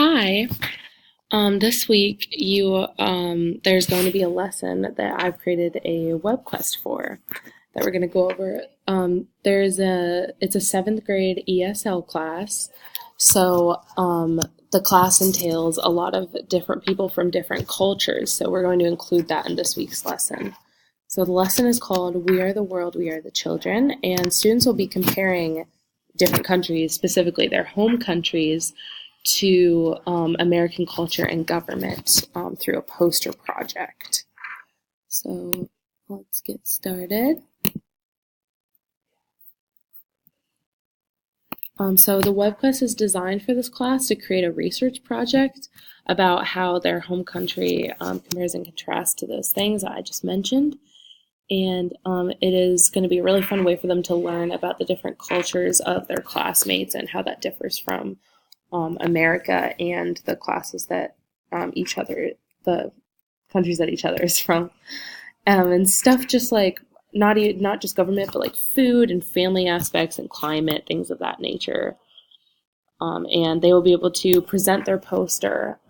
Hi. This week there's going to be a lesson that I've created a web quest for that we're going to go over. It's a seventh grade ESL class, so the class entails a lot of different people from different cultures. So we're going to include that in this week's lesson. So the lesson is called "We Are the World, We Are the Children," and students will be comparing different countries, specifically their home countries, to American culture and government through a poster project. So let's get started. So the web quest is designed for this class to create a research project about how their home country compares and contrasts to those things I just mentioned. And it is going to be a really fun way for them to learn about the different cultures of their classmates and how that differs from America and the classes that the countries that each other is from, and stuff just like not just government, but like food and family aspects and climate, things of that nature. And they will be able to present their poster.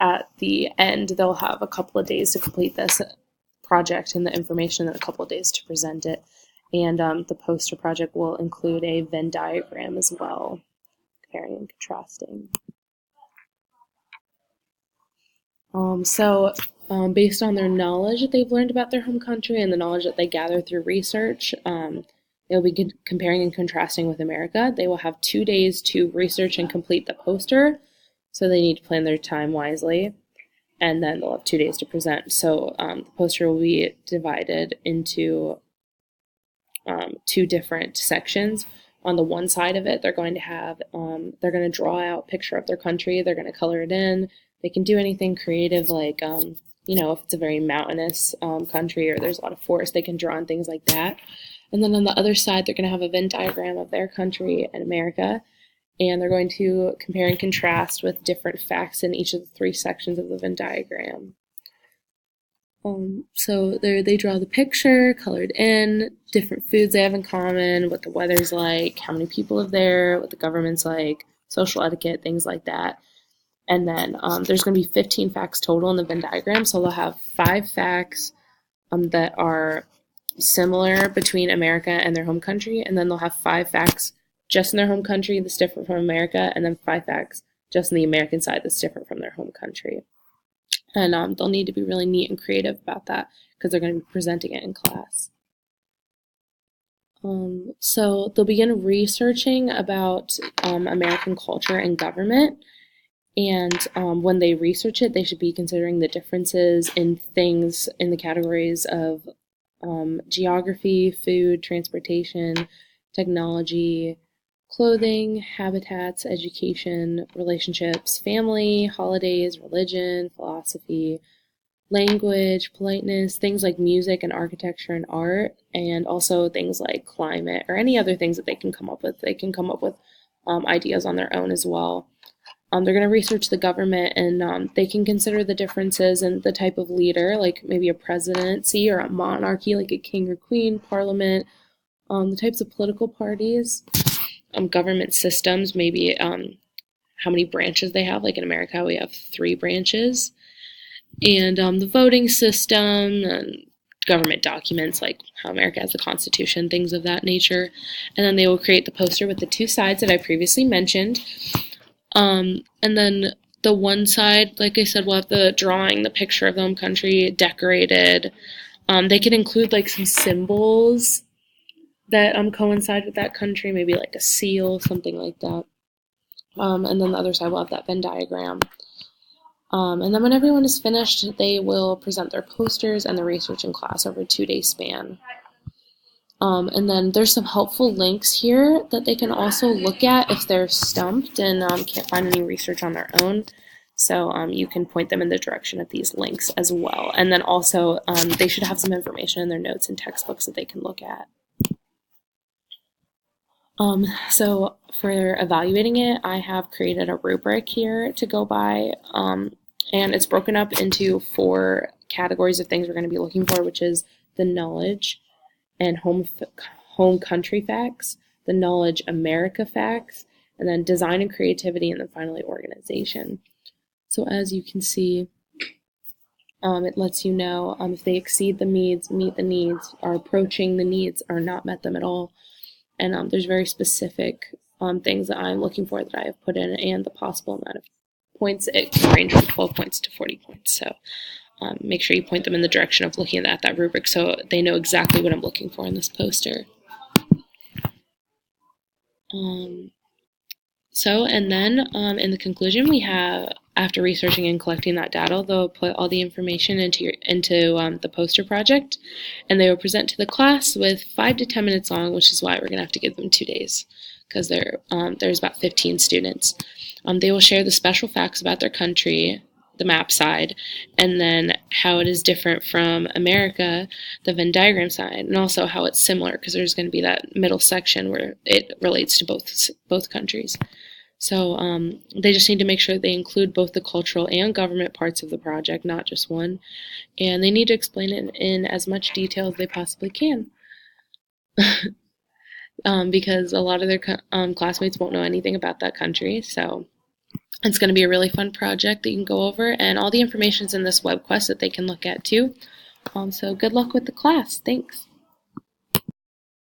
At the end, they'll have a couple of days to complete this project and the information, and a couple of days to present it. And the poster project will include a Venn diagram as well, comparing and contrasting. Based on their knowledge that they've learned about their home country and the knowledge that they gather through research, they'll be comparing and contrasting with America. They will have 2 days to research and complete the poster, so they need to plan their time wisely, and then they'll have 2 days to present. So the poster will be divided into 2 different sections. On the one side of it, they're going to draw out a picture of their country. They're going to color it in. They can do anything creative, like, if it's a very mountainous country or there's a lot of forest, they can draw on things like that. And then on the other side, they're going to have a Venn diagram of their country and America, and they're going to compare and contrast with different facts in each of the 3 sections of the Venn diagram. So there they draw the picture, colored in, different foods they have in common, what the weather's like, how many people live there, what the government's like, social etiquette, things like that. And then there's going to be 15 facts total in the Venn diagram, so they'll have 5 facts that are similar between America and their home country, and then they'll have 5 facts just in their home country that's different from America, and then 5 facts just in the American side that's different from their home country. And they'll need to be really neat and creative about that because they're going to be presenting it in class. So they'll begin researching about American culture and government. And when they research it, they should be considering the differences in things in the categories of geography, food, transportation, technology, clothing, habitats, education, relationships, family, holidays, religion, philosophy, language, politeness, things like music and architecture and art, and also things like climate or any other things that they can come up with. They can come up with ideas on their own as well. They're going to research the government, and they can consider the differences in the type of leader, like maybe a presidency or a monarchy, like a king or queen, parliament, the types of political parties, government systems, maybe how many branches they have. Like in America, we have 3 branches, and the voting system and government documents, like how America has the Constitution, things of that nature. And then they will create the poster with the 2 sides that I previously mentioned. And then the one side, like I said, will have the drawing, the picture of the home country decorated. They can include like some symbols that coincide with that country, maybe like a seal, something like that. And then the other side will have that Venn diagram. And then when everyone is finished, they will present their posters and the research in class over a 2-day span. And then there's some helpful links here that they can also look at if they're stumped and can't find any research on their own. So you can point them in the direction of these links as well. And then also they should have some information in their notes and textbooks that they can look at. So for evaluating it, I have created a rubric here to go by, and it's broken up into 4 categories of things we're going to be looking for, which is the knowledge and home country facts, the knowledge America facts, and then design and creativity, and then finally organization. So as you can see, it lets you know if they exceed the needs, meet the needs, are approaching the needs, or not met them at all. And there's very specific things that I'm looking for that I have put in, and the possible amount of points. It can range from 12 points to 40 points. So make sure you point them in the direction of looking at that rubric so they know exactly what I'm looking for in this poster. And then in the conclusion, we have, after researching and collecting that data, they'll put all the information into the poster project, and they will present to the class with 5 to 10 minutes long, which is why we're going to have to give them 2 days, because there's about 15 students. They will share the special facts about their country, the map side, and then how it is different from America, the Venn diagram side, and also how it's similar, because there's going to be that middle section where it relates to both countries. So they just need to make sure they include both the cultural and government parts of the project, not just one, and they need to explain it in as much detail as they possibly can. Because a lot of their classmates won't know anything about that country, so it's going to be a really fun project that you can go over, and all the information is in this web quest that they can look at too. So good luck with the class. Thanks.